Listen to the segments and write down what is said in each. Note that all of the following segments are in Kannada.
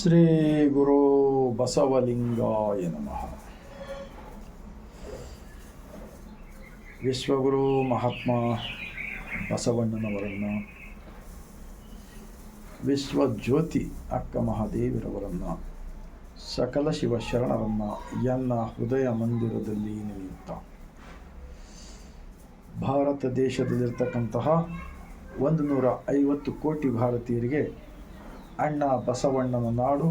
ಶ್ರೀ ಗುರು ಬಸವಲಿಂಗಾಯ ನಮಃ. ವಿಶ್ವಗುರು ಮಹಾತ್ಮ ಬಸವಣ್ಣನವರನ್ನು, ವಿಶ್ವಜ್ಯೋತಿ ಅಕ್ಕ ಮಹಾದೇವಿರವರನ್ನು, ಸಕಲ ಶಿವಶರಣರನ್ನು ಎನ್ನ ಹೃದಯ ಮಂದಿರದಲ್ಲಿ ನೆನೆಯುತ್ತ ಭಾರತ ದೇಶದಲ್ಲಿರ್ತಕ್ಕಂತಹ 150 ಕೋಟಿ ಭಾರತೀಯರಿಗೆ ಅಣ್ಣ ಬಸವಣ್ಣನ ನಾಡು,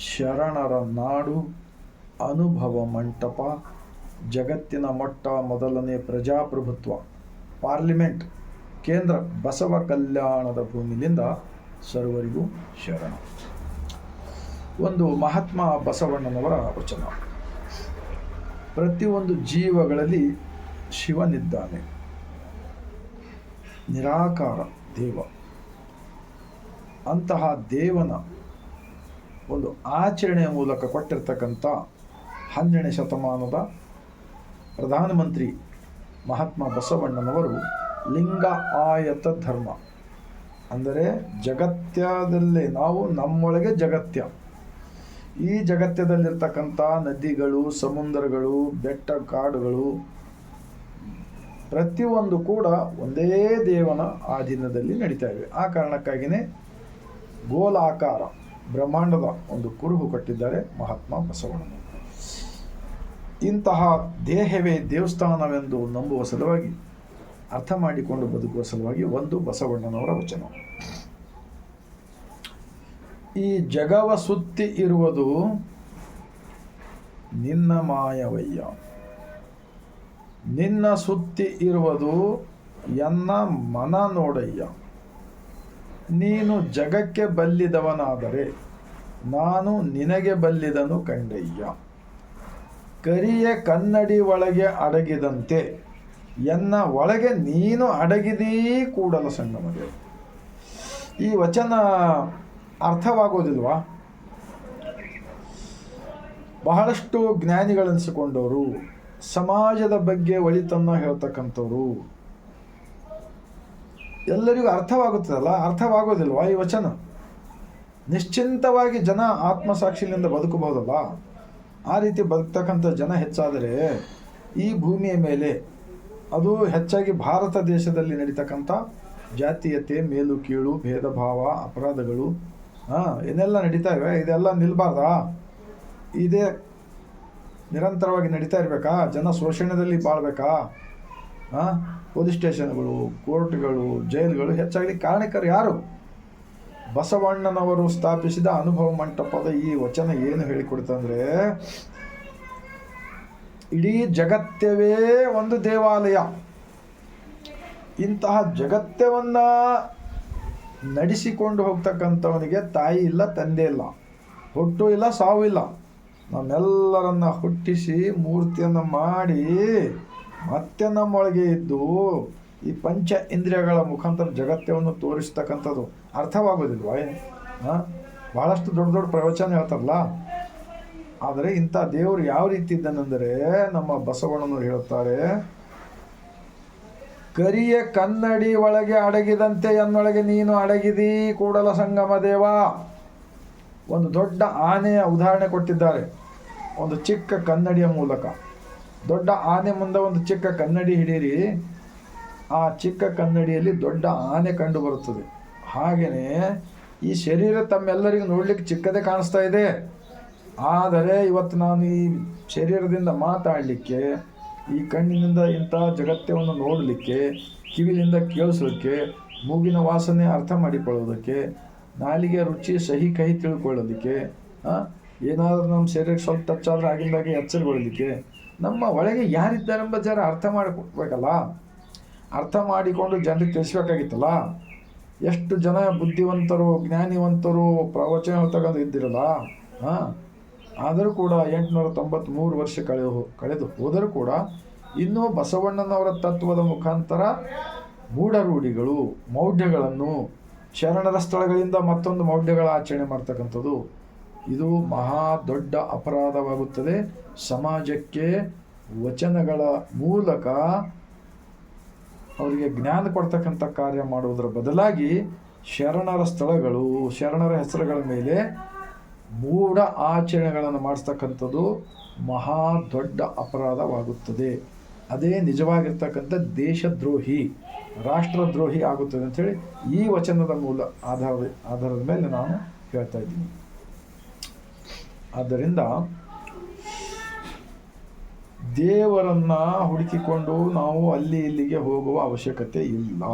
ಶರಣರ ನಾಡು, ಅನುಭವ ಮಂಟಪ, ಜಗತ್ತಿನ ಮೊದಲನೇ ಪ್ರಜಾಪ್ರಭುತ್ವ, ಪಾರ್ಲಿಮೆಂಟ್, ಕೇಂದ್ರ ಬಸವ ಕಲ್ಯಾಣದ ಭೂಮಿಯಿಂದ ಸರ್ವರಿಗೂ ಶರಣ. ಒಂದು ಮಹಾತ್ಮ ಬಸವಣ್ಣನವರ ವಚನ: ಪ್ರತಿಯೊಂದು ಜೀವಗಳಲ್ಲಿ ಶಿವನಿದ್ದಾನೆ, ನಿರಾಕಾರ ದೇವ. ಅಂತಹ ದೇವನ ಒಂದು ಆಚರಣೆಯ ಮೂಲಕ ಕೊಟ್ಟಿರ್ತಕ್ಕಂಥ 12ನೇ ಶತಮಾನದ ಪ್ರಧಾನಮಂತ್ರಿ ಮಹಾತ್ಮ ಬಸವಣ್ಣನವರು ಲಿಂಗ ಆಯತ ಧರ್ಮ, ಅಂದರೆ ಜಗತ್ಯದಲ್ಲೇ ನಾವು ನಮ್ಮೊಳಗೆ ಜಗತ್ಯ. ಈ ಜಗತ್ಯದಲ್ಲಿರ್ತಕ್ಕಂಥ ನದಿಗಳು, ಸಮುದ್ರಗಳು, ಬೆಟ್ಟ ಕಾಡುಗಳು ಪ್ರತಿಯೊಂದು ಕೂಡ ಒಂದೇ ದೇವನ ಆಧೀನದಲ್ಲಿ ನಡೀತಾ ಇವೆ. ಆ ಕಾರಣಕ್ಕಾಗಿಯೇ ಗೋಲಾಕಾರ ಬ್ರಹ್ಮಾಂಡದ ಒಂದು ಕುರುಹು ಕೊಟ್ಟಿದ್ದಾರೆ ಮಹಾತ್ಮ ಬಸವಣ್ಣನವರು. ಇಂತಹ ದೇಹವೇ ದೇವಸ್ಥಾನವೆಂದು ನಂಬುವ ಸಲುವಾಗಿ, ಅರ್ಥ ಮಾಡಿಕೊಂಡು ಬದುಕುವ ಸಲುವಾಗಿ ಒಂದು ಬಸವಣ್ಣನವರ ವಚನ: ಈ ಜಗವ ಸುತ್ತಿ ಇರುವುದು ನಿನ್ನ ಮಾಯವಯ್ಯ, ನಿನ್ನ ಸುತ್ತಿ ಇರುವುದು ಎನ್ನ ಮನ ನೋಡಯ್ಯ. ನೀನು ಜಗಕ್ಕೆ ಬಲ್ಲಿದವನಾದರೆ ನಾನು ನಿನಗೆ ಬಲ್ಲಿದನು ಕಂಡಯ್ಯ. ಕರಿಯ ಕನ್ನಡಿ ಒಳಗೆ ಅಡಗಿದಂತೆ ಎನ್ನ ಒಳಗೆ ನೀನು ಅಡಗಿದೀ ಕೂಡಲ ಸಂಗಮದೇ. ಈ ವಚನ ಅರ್ಥವಾಗೋದಿಲ್ವಾ? ಬಹಳಷ್ಟು ಜ್ಞಾನಿಗಳನ್ನಿಸಿಕೊಂಡವರು, ಸಮಾಜದ ಬಗ್ಗೆ ಒಳಿತನ್ನು ಹೇಳ್ತಕ್ಕಂಥವ್ರು, ಎಲ್ಲರಿಗೂ ಅರ್ಥವಾಗುತ್ತದಲ್ಲ, ಅರ್ಥವಾಗೋದಿಲ್ವಾ ಈ ವಚನ? ನಿಶ್ಚಿಂತವಾಗಿ ಜನ ಆತ್ಮಸಾಕ್ಷಿಯಿಂದ ಬದುಕಬಹುದಲ್ಲ? ಆ ರೀತಿ ಬದುಕ್ತಕ್ಕಂಥ ಜನ ಹೆಚ್ಚಾದರೆ ಈ ಭೂಮಿಯ ಮೇಲೆ, ಅದು ಹೆಚ್ಚಾಗಿ ಭಾರತ ದೇಶದಲ್ಲಿ ನಡೀತಕ್ಕಂಥ ಜಾತೀಯತೆ, ಮೇಲು ಕೀಳು, ಭೇದ ಭಾವ, ಅಪರಾಧಗಳು ಏನೆಲ್ಲ ನಡೀತಾ ಇವೆ, ಇದೆಲ್ಲ ನಿಲ್ಬಾರ್ದಾ? ಇದೇ ನಿರಂತರವಾಗಿ ನಡೀತಾ ಇರಬೇಕಾ? ಜನ ಶೋಷಣೆಯಲ್ಲಿ ಬಾಳ್ಬೇಕಾ? ಪೊಲೀಸ್ ಸ್ಟೇಷನ್ಗಳು, ಕೋರ್ಟ್ಗಳು, ಜೈಲುಗಳು ಹೆಚ್ಚಾಗಲಿ ಕಾರಣಕರು ಯಾರು? ಬಸವಣ್ಣನವರು ಸ್ಥಾಪಿಸಿದ ಅನುಭವ ಮಂಟಪದ ಈ ವಚನ ಏನು ಹೇಳಿಕೊಡ್ತಂದ್ರೆ, ಇಡೀ ಜಗತ್ತವೇ ಒಂದು ದೇವಾಲಯ. ಇಂತಹ ಜಗತ್ತವನ್ನ ನಡೆಸಿಕೊಂಡು ಹೋಗ್ತಕ್ಕಂಥವನಿಗೆ ತಾಯಿ ಇಲ್ಲ, ತಂದೆ ಇಲ್ಲ, ಹುಟ್ಟು ಇಲ್ಲ, ಸಾವು ಇಲ್ಲ. ನಮ್ಮೆಲ್ಲರನ್ನ ಹುಟ್ಟಿಸಿ ಮೂರ್ತಿಯನ್ನು ಮಾಡಿ ಮತ್ತೆ ನಮ್ಮೊಳಗೆ ಇದ್ದು ಈ ಪಂಚ ಇಂದ್ರಿಯಗಳ ಮುಖಾಂತರ ಜಗತ್ತವನ್ನು ತೋರಿಸ್ತಕ್ಕಂಥದ್ದು ಅರ್ಥವಾಗೋದಿಲ್ವಾ? ಭಾಳಷ್ಟು ದೊಡ್ಡ ದೊಡ್ಡ ಪ್ರವಚನ ಹೇಳ್ತಾರಲ್ಲ. ಆದರೆ ಇಂಥ ದೇವರು ಯಾವ ರೀತಿ ಇದ್ದಾನೆಂದರೆ, ನಮ್ಮ ಬಸವಣ್ಣನವರು ಹೇಳ್ತಾರೆ, ಕರಿಯ ಕನ್ನಡಿ ಒಳಗೆ ಅಡಗಿದಂತೆ ಎನ್ನೊಳಗೆ ನೀನು ಅಡಗಿದೀ ಕೂಡಲ ಸಂಗಮ ದೇವ. ಒಂದು ದೊಡ್ಡ ಆನೆಯ ಉದಾಹರಣೆ ಕೊಟ್ಟಿದ್ದಾರೆ, ಒಂದು ಚಿಕ್ಕ ಕನ್ನಡಿಯ ಮೂಲಕ. ದೊಡ್ಡ ಆನೆ ಮುಂದೆ ಒಂದು ಚಿಕ್ಕ ಕನ್ನಡಿ ಹಿಡೀರಿ, ಆ ಚಿಕ್ಕ ಕನ್ನಡಿಯಲ್ಲಿ ದೊಡ್ಡ ಆನೆ ಕಂಡು ಬರುತ್ತದೆ. ಹಾಗೆಯೇ ಈ ಶರೀರ ತಮ್ಮೆಲ್ಲರಿಗೂ ನೋಡ್ಲಿಕ್ಕೆ ಚಿಕ್ಕದೇ ಕಾಣಿಸ್ತಾ ಇದೆ. ಆದರೆ ಇವತ್ತು ನಾನು ಈ ಶರೀರದಿಂದ ಮಾತಾಡಲಿಕ್ಕೆ, ಈ ಕಣ್ಣಿನಿಂದ ಇಂಥ ಜಗತ್ತವನ್ನು ನೋಡಲಿಕ್ಕೆ, ಕಿವಿಲಿಂದ ಕೇಳಿಸೋದಕ್ಕೆ, ಮೂಗಿನ ವಾಸನೆ ಅರ್ಥ ಮಾಡಿಕೊಳ್ಳೋದಕ್ಕೆ, ನಾಲಿಗೆ ರುಚಿ ಸಹಿ ಕಹಿ ತಿಳ್ಕೊಳ್ಳೋದಕ್ಕೆ, ಏನಾದರೂ ನಮ್ಮ ಶರೀರಕ್ಕೆ ಸ್ವಲ್ಪ ಟಚ್ ಆದರೆ ಆಗಿಂದಾಗೆ ಎಚ್ಚರಗೊಳ್ಳಲಿಕ್ಕೆ, ನಮ್ಮ ಒಳಗೆ ಯಾರಿದ್ದಾರೆಂಬ ಜರ ಅರ್ಥ ಮಾಡಿಕೊಡ್ಬೇಕಲ್ಲ. ಅರ್ಥ ಮಾಡಿಕೊಂಡು ಜನರಿಗೆ ತಿಳಿಸ್ಬೇಕಾಗಿತ್ತಲ್ಲ. ಎಷ್ಟು ಜನ ಬುದ್ಧಿವಂತರು, ಜ್ಞಾನಿವಂತರು ಪ್ರವಚನ ತಗೊಂಡು ಇದ್ದಿರಲ್ಲ. ಆದರೂ ಕೂಡ 893 ವರ್ಷ ಕಳೆದು ಹೋದರೂ ಕೂಡ ಇನ್ನೂ ಬಸವಣ್ಣನವರ ತತ್ವದ ಮುಖಾಂತರ ಮೂಢರೂಢಿಗಳು, ಮೌಢ್ಯಗಳನ್ನು, ಶರಣರ ಸ್ಥಳಗಳಿಂದ ಮತ್ತೊಂದು ಮೌಢ್ಯಗಳ ಆಚರಣೆ ಮಾಡ್ತಕ್ಕಂಥದ್ದು, ಇದು ಮಹಾ ದೊಡ್ಡ ಅಪರಾಧವಾಗುತ್ತದೆ. ಸಮಾಜಕ್ಕೆ ವಚನಗಳ ಮೂಲಕ ಅವರಿಗೆ ಜ್ಞಾನ ಕೊಡ್ತಕ್ಕಂಥ ಕಾರ್ಯ ಮಾಡುವುದರ ಬದಲಾಗಿ ಶರಣರ ಸ್ಥಳಗಳು, ಶರಣರ ಹೆಸರುಗಳ ಮೇಲೆ ಮೂಢ ಆಚರಣೆಗಳನ್ನು ಮಾಡಿಸ್ತಕ್ಕಂಥದ್ದು ಮಹಾ ದೊಡ್ಡ ಅಪರಾಧವಾಗುತ್ತದೆ. ಅದೇ ನಿಜವಾಗಿರ್ತಕ್ಕಂಥ ದೇಶದ್ರೋಹಿ, ರಾಷ್ಟ್ರದ್ರೋಹಿ ಆಗುತ್ತದೆ ಅಂಥೇಳಿ ಈ ವಚನದ ಆಧಾರದ ಮೇಲೆ ನಾನು ಹೇಳ್ತಾ ಇದ್ದೀನಿ. ಆದ್ದರಿಂದ ದೇವರನ್ನು ಹುಡುಕಿಕೊಂಡು ನಾವು ಅಲ್ಲಿ ಇಲ್ಲಿಗೆ ಹೋಗುವ ಅವಶ್ಯಕತೆ ಇಲ್ಲ.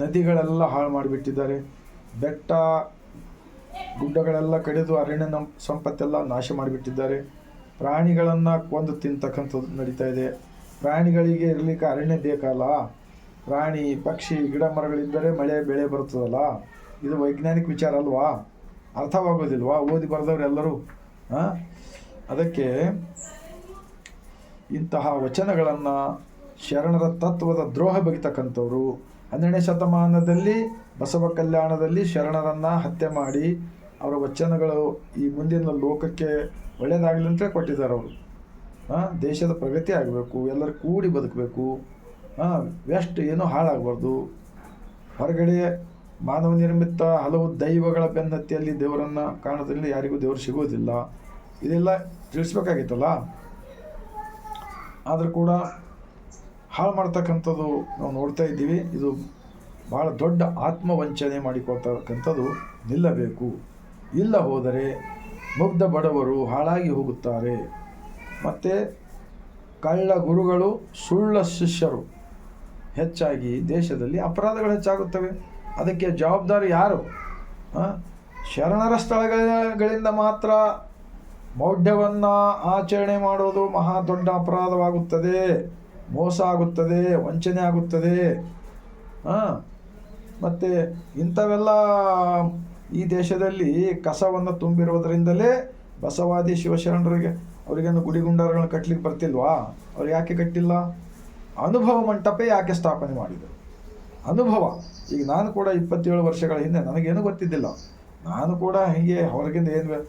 ನದಿಗಳೆಲ್ಲ ಹಾಳು ಮಾಡಿಬಿಟ್ಟಿದ್ದಾರೆ, ಬೆಟ್ಟ ಗುಡ್ಡಗಳೆಲ್ಲ ಕಡಿದು ಅರಣ್ಯ ಸಂಪತ್ತೆಲ್ಲ ನಾಶ ಮಾಡಿಬಿಟ್ಟಿದ್ದಾರೆ, ಪ್ರಾಣಿಗಳನ್ನು ಕೊಂದು ತಿಂತಕ್ಕಂಥದ್ದು ನಡೀತಾ ಇದೆ. ಪ್ರಾಣಿಗಳಿಗೆ ಇರಲಿಕ್ಕೆ ಅರಣ್ಯ ಬೇಕಲ್ಲ, ಪ್ರಾಣಿ ಪಕ್ಷಿ ಗಿಡ ಮರಗಳಿದ್ದರೆ ಮಳೆ ಬೆಳೆ ಬರ್ತದಲ್ಲ. ಇದು ವೈಜ್ಞಾನಿಕ ವಿಚಾರ ಅಲ್ವಾ? ಅರ್ಥವಾಗೋದಿಲ್ವಾ ಓದಿ ಬರೆದವರೆಲ್ಲರೂ? ಅದಕ್ಕೆ ಇಂತಹ ವಚನಗಳನ್ನು ಶರಣರ ತತ್ವದ ದ್ರೋಹ ಬಗೆತಕ್ಕಂಥವ್ರು 12ನೇ ಶತಮಾನದಲ್ಲಿ ಬಸವ ಕಲ್ಯಾಣದಲ್ಲಿ ಶರಣರನ್ನು ಹತ್ಯೆ ಮಾಡಿ ಅವರ ವಚನಗಳು ಈ ಮುಂದಿನ ಲೋಕಕ್ಕೆ ಒಳ್ಳೆಯದಾಗಲಿ ಅಂತ ಕೊಟ್ಟಿದ್ದಾರೆ. ಅವರು ದೇಶದ ಪ್ರಗತಿ ಆಗಬೇಕು, ಎಲ್ಲರೂ ಕೂಡಿ ಬದುಕಬೇಕು, ವೆಸ್ಟ್ ಏನೂ ಹಾಳಾಗಬಾರ್ದು, ಹೊರಗಡೆ ಮಾನವ ನಿರ್ಮಿತ ಹಲವು ದೈವಗಳ ಬೆನ್ನತ್ತಿಯಲ್ಲಿ ದೇವರನ್ನು ಕಾಣೋದ್ರಿಂದ ಯಾರಿಗೂ ದೇವರು ಸಿಗೋದಿಲ್ಲ, ಇದೆಲ್ಲ ತಿಳಿಸ್ಬೇಕಾಗಿತ್ತಲ್ಲ. ಆದರೂ ಕೂಡ ಹಾಳು ಮಾಡ್ತಕ್ಕಂಥದ್ದು ನಾವು ನೋಡ್ತಾ ಇದ್ದೀವಿ. ಇದು ಭಾಳ ದೊಡ್ಡ ಆತ್ಮವಂಚನೆ ಮಾಡಿಕೊಳ್ತಕ್ಕಂಥದ್ದು ನಿಲ್ಲಬೇಕು. ಇಲ್ಲ ಹೋದರೆ ಮುಗ್ಧ ಬಡವರು ಹಾಳಾಗಿ ಹೋಗುತ್ತಾರೆ. ಮತ್ತು ಕಳ್ಳ ಗುರುಗಳು, ಸುಳ್ಳ ಶಿಷ್ಯರು ಹೆಚ್ಚಾಗಿ ದೇಶದಲ್ಲಿ ಅಪರಾಧಗಳು ಹೆಚ್ಚಾಗುತ್ತವೆ. ಅದಕ್ಕೆ ಜವಾಬ್ದಾರಿ ಯಾರು? ಶರಣರ ಸ್ಥಳಗಳಿಂದ ಮಾತ್ರ ಮೌಢ್ಯವನ್ನು ಆಚರಣೆ ಮಾಡೋದು ಮಹಾ ದೊಡ್ಡ ಅಪರಾಧವಾಗುತ್ತದೆ, ಮೋಸ ಆಗುತ್ತದೆ, ವಂಚನೆ ಆಗುತ್ತದೆ. ಮತ್ತು ಇಂಥವೆಲ್ಲ ಈ ದೇಶದಲ್ಲಿ ಕಸವನ್ನು ತುಂಬಿರುವುದರಿಂದಲೇ ಬಸವಾದಿ ಶಿವಶರಣರಿಗೆ ಅವರಿಗೇನು ಗುಡಿಗುಂಡಾರಗಳನ್ನ ಕಟ್ಟಲಿಕ್ಕೆ ಬರ್ತಿಲ್ವಾ? ಅವ್ರು ಯಾಕೆ ಕಟ್ಟಿಲ್ಲ? ಅನುಭವ ಮಂಟಪ ಯಾಕೆ ಸ್ಥಾಪನೆ ಮಾಡಿದರು? ಅನುಭವ. ಈಗ ನಾನು ಕೂಡ 27 ವರ್ಷಗಳ ಹಿಂದೆ ನನಗೇನು ಗೊತ್ತಿದ್ದಿಲ್ಲ. ನಾನು ಕೂಡ ಹೀಗೆ ಹೊರಗಿಂದ ಏನು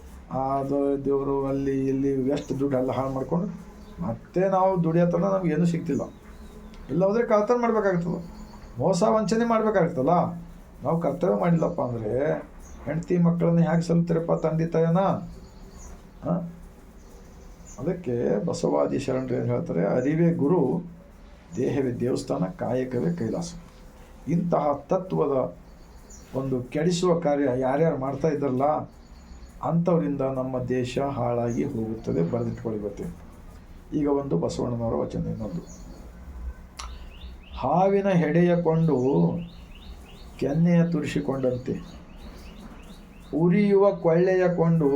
ಅದು ದೇವರು ಅಲ್ಲಿ ಇಲ್ಲಿ ಎಷ್ಟು ದುಡ್ಡು ಎಲ್ಲ ಹಾಳು ಮಾಡಿಕೊಂಡು ಮತ್ತೆ ನಾವು ದುಡಿಯೋತನ ನಮಗೇನು ಸಿಗ್ತಿಲ್ಲ. ಇಲ್ಲ ಹೋದರೆ ಕಳ್ತನ ಮಾಡಬೇಕಾಗ್ತದೆ, ಮೋಸ ವಂಚನೆ ಮಾಡಬೇಕಾಗ್ತಲ್ಲ. ನಾವು ಕರ್ತವ್ಯ ಮಾಡಿಲ್ಲಪ್ಪ ಅಂದರೆ ಹೆಂಡತಿ ಮಕ್ಕಳನ್ನ ಹೇಗೆ ಸಲ್ತಿರಪ್ಪ ತಂದೆ ತಾಯನ? ಅದಕ್ಕೆ ಬಸವಾದಿ ಶರಣರು ಏನು ಹೇಳ್ತಾರೆ? ಅರಿವೇ ಗುರು, ದೇಹವೇ ದೇವಸ್ಥಾನ, ಕಾಯಕವೇ ಕೈಲಾಸ. ಇಂತಹ ತತ್ವದ ಒಂದು ಕೆಡಿಸುವ ಕಾರ್ಯ ಯಾರ್ಯಾರು ಮಾಡ್ತಾ ಇದ್ದಾರಲ್ಲ ಅಂಥವರಿಂದ ನಮ್ಮ ದೇಶ ಹಾಳಾಗಿ ಹೋಗುತ್ತದೆ. ಬರೆದಿಟ್ಕೊಳ್ಳಿ ಗೊತ್ತೇ. ಈಗ ಒಂದು ಬಸವಣ್ಣನವರ ವಚನ, ಇನ್ನೊಂದು: ಹಾವಿನ ಹೆಡೆಯ ಕೊಂಡು ಕೆನ್ನೆಯ ತುರಿಸಿಕೊಂಡಂತೆ, ಉರಿಯುವ ಕೊಳ್ಳೆಯ ಕೊಂಡು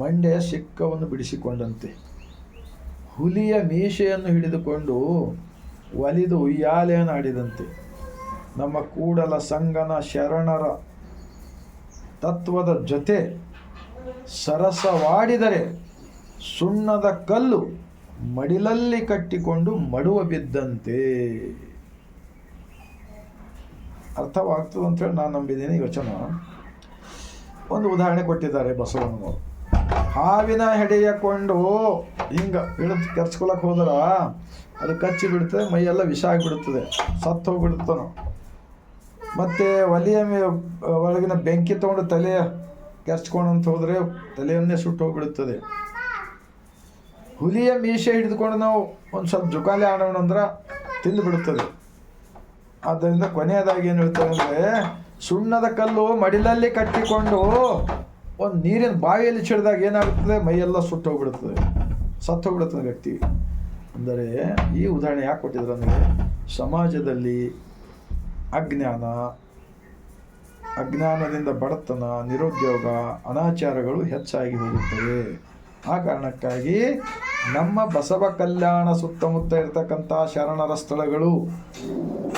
ಮಂಡೆಯ ಸಿಕ್ಕವನ್ನು ಬಿಡಿಸಿಕೊಂಡಂತೆ, ಹುಲಿಯ ಮೀಸೆಯನ್ನು ಹಿಡಿದುಕೊಂಡು ಒಲಿದು ಉಯ್ಯಾಲೆಯನ್ನಾಡಿದಂತೆ, ನಮ್ಮ ಕೂಡಲ ಸಂಗನ ಶರಣರ ತತ್ವದ ಜೊತೆ ಸರಸವಾಡಿದರೆ ಸುಣ್ಣದ ಕಲ್ಲು ಮಡಿಲಲ್ಲಿ ಕಟ್ಟಿಕೊಂಡು ಮಡುವ ಬಿದ್ದಂತೆ. ಅರ್ಥವಾಗ್ತದೆ ಅಂತೇಳಿ ನಾನು ನಂಬಿದ್ದೀನಿ. ಯೋಚನೆ ಒಂದು ಉದಾಹರಣೆ ಕೊಟ್ಟಿದ್ದಾರೆ ಬಸವಣ್ಣನವರು. ಹಾವಿನ ಹೆಡೆಯ ಕೊಂಡು ಹಿಂಗೆ ಇಳಿದು ಕೆರ್ಸ್ಕೊಳಕ್ಕೆ ಹೋದ್ರೆ ಅದು ಕಚ್ಚಿ ಬಿಡ್ತದೆ, ಮೈಯೆಲ್ಲ ವಿಷ ಆಗಿಬಿಡುತ್ತದೆ, ಸತ್ತು ಹೋಗ್ಬಿಡ್ತಾನೋ. ಮತ್ತು ಒಲೆಯ ಒಳಗಿನ ಬೆಂಕಿ ತೊಗೊಂಡು ತಲೆ ಕೆರ್ಚ್ಕೊಂಡಂತ ಹೋದರೆ ತಲೆಯನ್ನೇ ಸುಟ್ಟು ಹೋಗ್ಬಿಡುತ್ತದೆ. ಹುಲಿಯ ಮೀಸೆ ಹಿಡಿದುಕೊಂಡು ನಾವು ಒಂದು ಸ್ವಲ್ಪ ಜುಕಾಲಿ ಆಡೋಣ ಅಂದ್ರೆ ತಿಂದು ಬಿಡುತ್ತದೆ. ಆದ್ದರಿಂದ ಕೊನೆಯದಾಗಿ ಏನು ಹೇಳ್ತಾರೆ ಅಂದರೆ, ಸುಣ್ಣದ ಕಲ್ಲು ಮಡಿಲಲ್ಲಿ ಕಟ್ಟಿಕೊಂಡು ಒಂದು ನೀರಿನ ಬಾವಿಯಲ್ಲಿ ಚಿಡಿದಾಗ ಏನಾಗುತ್ತದೆ? ಮೈಯೆಲ್ಲ ಸುಟ್ಟು ಹೋಗ್ಬಿಡುತ್ತದೆ, ಸತ್ತು ಹೋಗ್ಬಿಡುತ್ತದೆ ವ್ಯಕ್ತಿ. ಅಂದರೆ ಈ ಉದಾಹರಣೆ ಯಾಕೆ ಕೊಟ್ಟಿದ್ರು ಅಂದರೆ, ಸಮಾಜದಲ್ಲಿ ಅಜ್ಞಾನದಿಂದ ಬಡತನ, ನಿರುದ್ಯೋಗ, ಅನಾಚಾರಗಳು ಹೆಚ್ಚಾಗಿ ಹೋಗುತ್ತವೆ. ಆ ಕಾರಣಕ್ಕಾಗಿ ನಮ್ಮ ಬಸವ ಕಲ್ಯಾಣ ಸುತ್ತಮುತ್ತ ಇರತಕ್ಕಂಥ ಶರಣರ ಸ್ಥಳಗಳು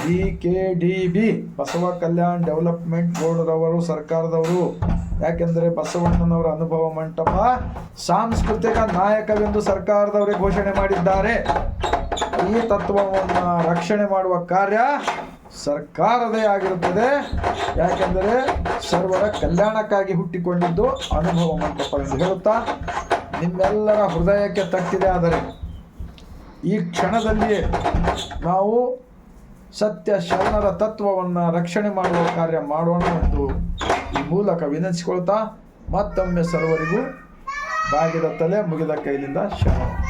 BKDB ಬಸವ ಕಲ್ಯಾಣ ಡೆವಲಪ್ಮೆಂಟ್ ಬೋರ್ಡ್ರವರು, ಸರ್ಕಾರದವರು, ಯಾಕೆಂದರೆ ಬಸವಣ್ಣನವರ ಅನುಭವ ಮಂಟಪ ಸಾಂಸ್ಕೃತಿಕ ನಾಯಕವೆಂದು ಸರ್ಕಾರದವರೇ ಘೋಷಣೆ ಮಾಡಿದ್ದಾರೆ. ಈ ತತ್ವವನ್ನು ರಕ್ಷಣೆ ಮಾಡುವ ಕಾರ್ಯ ಸರ್ಕಾರದೇ ಆಗಿರುತ್ತದೆ. ಯಾಕೆಂದರೆ ಸರ್ವರ ಕಲ್ಯಾಣಕ್ಕಾಗಿ ಹುಟ್ಟಿಕೊಂಡಿದ್ದು ಅನುಭವ ಮಂಟಪ ಎಂದು ಹೇಳುತ್ತಾ, ನಿಮ್ಮೆಲ್ಲರ ಹೃದಯಕ್ಕೆ ತಟ್ಟಿದೆ. ಆದರೆ ಈ ಕ್ಷಣದಲ್ಲಿಯೇ ನಾವು ಸತ್ಯ ಶರಣರ ತತ್ವವನ್ನು ರಕ್ಷಣೆ ಮಾಡುವ ಕಾರ್ಯ ಮಾಡೋಣ ಎಂದು ಈ ಮೂಲಕ ವಿನಂತಿಸಿಕೊಳ್ತಾ ಮತ್ತೊಮ್ಮೆ ಸರ್ವರಿಗೂ ಬಾಗಿದ ತಲೆ ಮುಗಿದ ಕೈಲಿಂದ ಶರಣ.